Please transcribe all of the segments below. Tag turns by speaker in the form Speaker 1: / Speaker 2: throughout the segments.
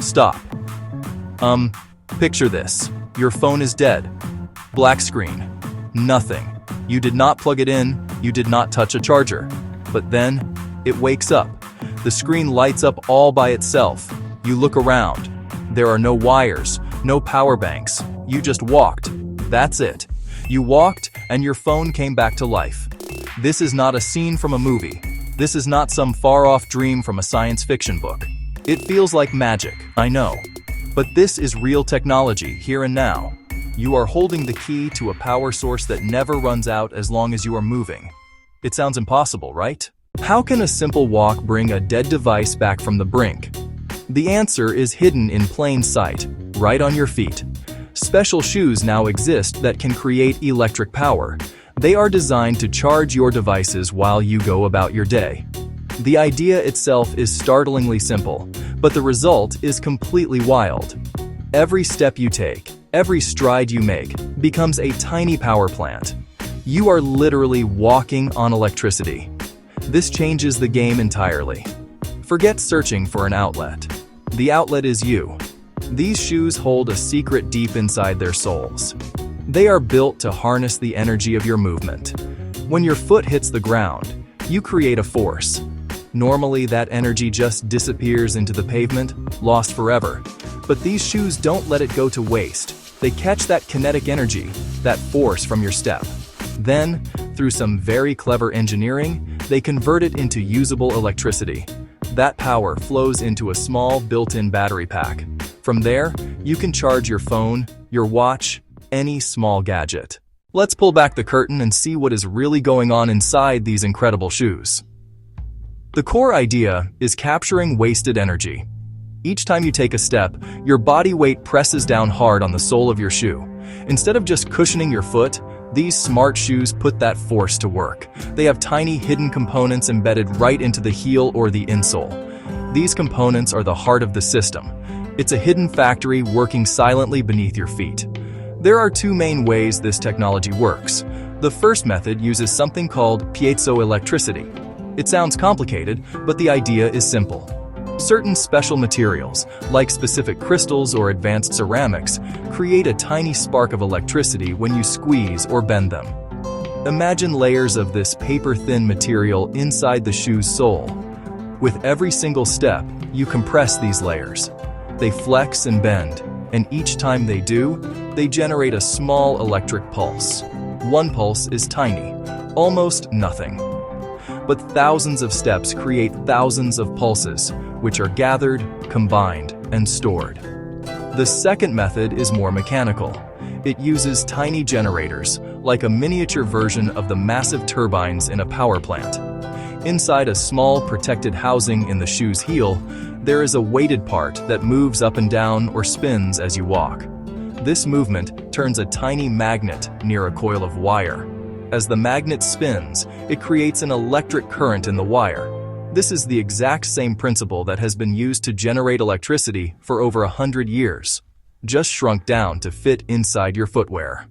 Speaker 1: Stop. Picture this. Your phone is dead. Black screen. Nothing. You did not plug it in, you did not touch a charger. But then, it wakes up. The screen lights up all by itself. You look around. There are no wires, no power banks. You just walked. That's it. You walked, and your phone came back to life. This is not a scene from a movie. This is not some far-off dream from a science fiction book. It feels like magic, I know. But this is real technology, here and now. You are holding the key to a power source that never runs out as long as you are moving. It sounds impossible, right? How can a simple walk bring a dead device back from the brink? The answer is hidden in plain sight, right on your feet. Special shoes now exist that can create electric power. They are designed to charge your devices while you go about your day. The idea itself is startlingly simple, but the result is completely wild. Every step you take, every stride you make, becomes a tiny power plant. You are literally walking on electricity. This changes the game entirely. Forget searching for an outlet. The outlet is you. These shoes hold a secret deep inside their soles. They are built to harness the energy of your movement. When your foot hits the ground, you create a force. Normally, that energy just disappears into the pavement, lost forever. But these shoes don't let it go to waste. They catch that kinetic energy, that force from your step. Then, through some very clever engineering, they convert it into usable electricity. That power flows into a small built-in battery pack. From there, you can charge your phone, your watch, any small gadget. Let's pull back the curtain and see what is really going on inside these incredible shoes. The core idea is capturing wasted energy. Each time you take a step, your body weight presses down hard on the sole of your shoe. Instead of just cushioning your foot, these smart shoes put that force to work. They have tiny hidden components embedded right into the heel or the insole. These components are the heart of the system. It's a hidden factory working silently beneath your feet. There are two main ways this technology works. The first method uses something called piezoelectricity. It sounds complicated, but the idea is simple. Certain special materials, like specific crystals or advanced ceramics, create a tiny spark of electricity when you squeeze or bend them. Imagine layers of this paper-thin material inside the shoe's sole. With every single step, you compress these layers. They flex and bend, and each time they do, they generate a small electric pulse. One pulse is tiny, almost nothing. But thousands of steps create thousands of pulses, which are gathered, combined, and stored. The second method is more mechanical. It uses tiny generators, like a miniature version of the massive turbines in a power plant. Inside a small protected housing in the shoe's heel, there is a weighted part that moves up and down or spins as you walk. This movement turns a tiny magnet near a coil of wire. As the magnet spins, it creates an electric current in the wire. This is the exact same principle that has been used to generate electricity for over 100 years, just shrunk down to fit inside your footwear.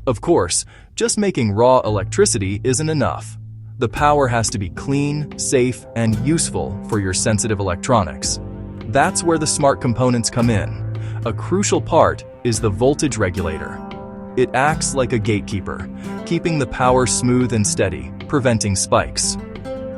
Speaker 1: Of course, just making raw electricity isn't enough. The power has to be clean, safe, and useful for your sensitive electronics. That's where the smart components come in. A crucial part is the voltage regulator. It acts like a gatekeeper, keeping the power smooth and steady, preventing spikes.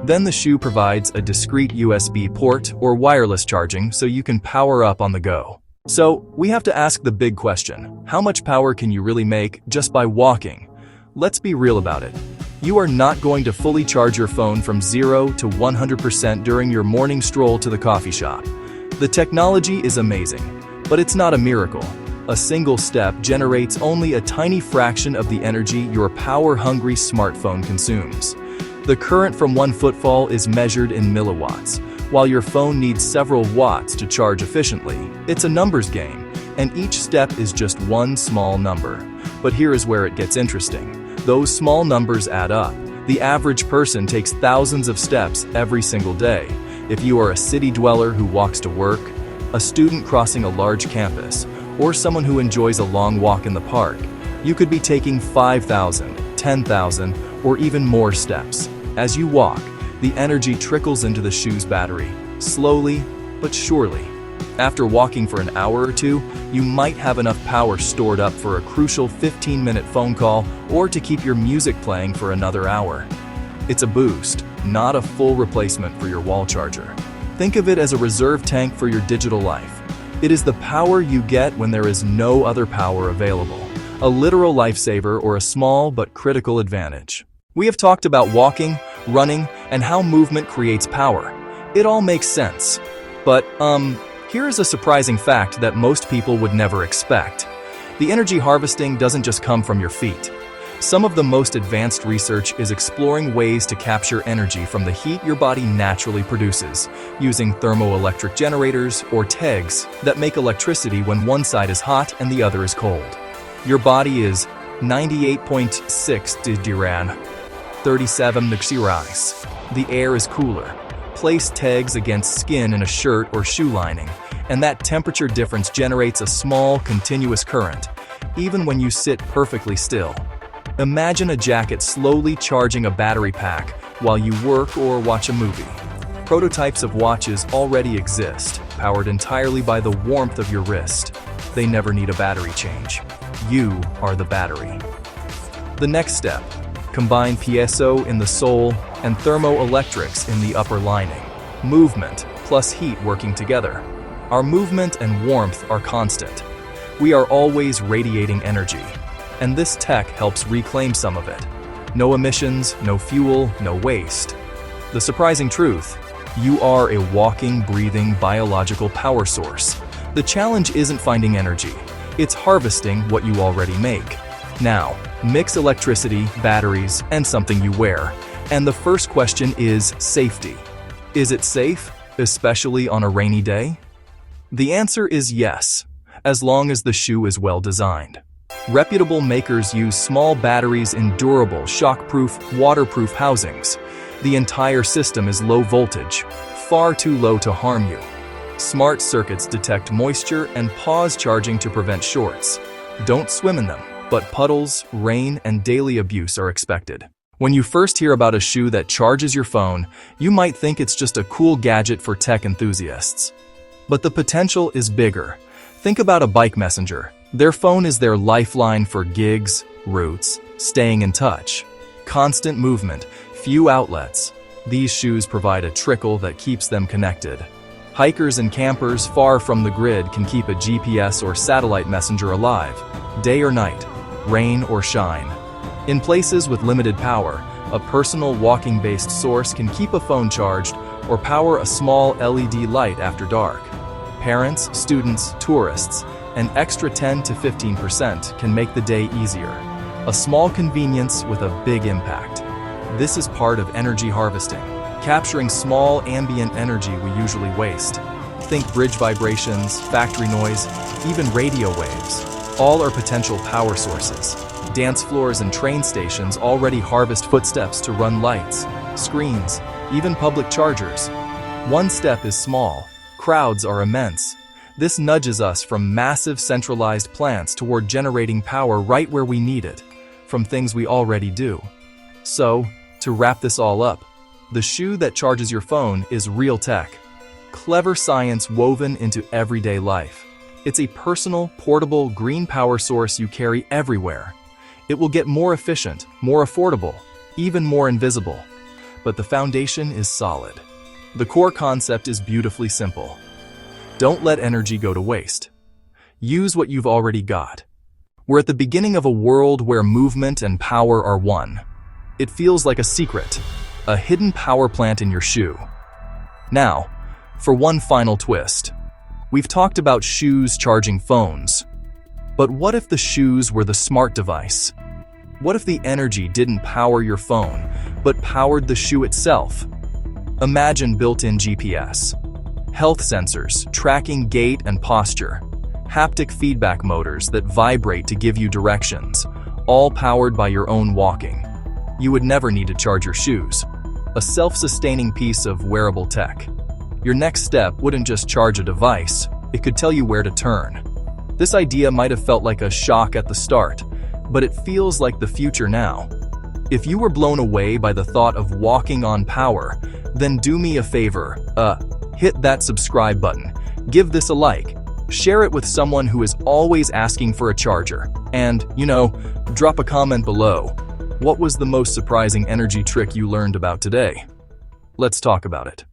Speaker 1: Then the shoe provides a discrete USB port or wireless charging so you can power up on the go. So, we have to ask the big question: how much power can you really make just by walking? Let's be real about it. You are not going to fully charge your phone from 0 to 100% during your morning stroll to the coffee shop. The technology is amazing, but it's not a miracle. A single step generates only a tiny fraction of the energy your power-hungry smartphone consumes. The current from one footfall is measured in milliwatts, while your phone needs several watts to charge efficiently. It's a numbers game, and each step is just one small number. But here is where it gets interesting. Those small numbers add up. The average person takes thousands of steps every single day. If you are a city dweller who walks to work, a student crossing a large campus, or someone who enjoys a long walk in the park, you could be taking 5,000, 10,000, or even more steps. As you walk, the energy trickles into the shoe's battery, slowly but surely. After walking for an hour or two, you might have enough power stored up for a crucial 15-minute phone call or to keep your music playing for another hour. It's a boost, not a full replacement for your wall charger. Think of it as a reserve tank for your digital life. It is the power you get when there is no other power available. A literal lifesaver or a small but critical advantage. We have talked about walking, running, and how movement creates power. It all makes sense. But, here is a surprising fact that most people would never expect. The energy harvesting doesn't just come from your feet. Some of the most advanced research is exploring ways to capture energy from the heat your body naturally produces, using thermoelectric generators or TEGs that make electricity when one side is hot and the other is cold. Your body is 98.6 degrees, 37 degrees. The air is cooler. Place TEGs against skin in a shirt or shoe lining, and that temperature difference generates a small, continuous current, even when you sit perfectly still. Imagine a jacket slowly charging a battery pack while you work or watch a movie. Prototypes of watches already exist, powered entirely by the warmth of your wrist. They never need a battery change. You are the battery. The next step. Combine piezo in the sole and thermoelectrics in the upper lining. Movement plus heat working together. Our movement and warmth are constant. We are always radiating energy, and this tech helps reclaim some of it. No emissions, no fuel, no waste. The surprising truth, you are a walking, breathing, biological power source. The challenge isn't finding energy, it's harvesting what you already make. Now, mix electricity, batteries, and something you wear. And the first question is safety. Is it safe, especially on a rainy day? The answer is yes, as long as the shoe is well designed. Reputable makers use small batteries in durable, shockproof, waterproof housings. The entire system is low voltage, far too low to harm you. Smart circuits detect moisture and pause charging to prevent shorts. Don't swim in them, but puddles, rain, and daily abuse are expected. When you first hear about a shoe that charges your phone, you might think it's just a cool gadget for tech enthusiasts. But the potential is bigger. Think about a bike messenger. Their phone is their lifeline for gigs, routes, staying in touch. Constant movement, few outlets. These shoes provide a trickle that keeps them connected. Hikers and campers far from the grid can keep a GPS or satellite messenger alive, day or night, rain or shine. In places with limited power, a personal walking-based source can keep a phone charged or power a small LED light after dark. Parents, students, tourists, an extra 10 to 15% can make the day easier. A small convenience with a big impact. This is part of energy harvesting, capturing small ambient energy we usually waste. Think bridge vibrations, factory noise, even radio waves. All are potential power sources. Dance floors and train stations already harvest footsteps to run lights, screens, even public chargers. One step is small. Crowds are immense. This nudges us from massive centralized plants toward generating power right where we need it, from things we already do. So, to wrap this all up, the shoe that charges your phone is real tech. Clever science woven into everyday life. It's a personal, portable, green power source you carry everywhere. It will get more efficient, more affordable, even more invisible. But the foundation is solid. The core concept is beautifully simple. Don't let energy go to waste. Use what you've already got. We're at the beginning of a world where movement and power are one. It feels like a secret, a hidden power plant in your shoe. Now, for one final twist. We've talked about shoes charging phones. But what if the shoes were the smart device? What if the energy didn't power your phone, but powered the shoe itself? Imagine built-in GPS, health sensors tracking gait and posture, haptic feedback motors that vibrate to give you directions, all powered by your own walking. You would never need to charge your shoes. A self-sustaining piece of wearable tech. Your next step wouldn't just charge a device, it could tell you where to turn. This idea might have felt like a shock at the start, but it feels like the future now. If you were blown away by the thought of walking on power, then do me a favor, hit that subscribe button, Give this a like. Share it with someone who is always asking for a charger. And, drop a comment below. What was the most surprising energy trick you learned about today? Let's talk about it.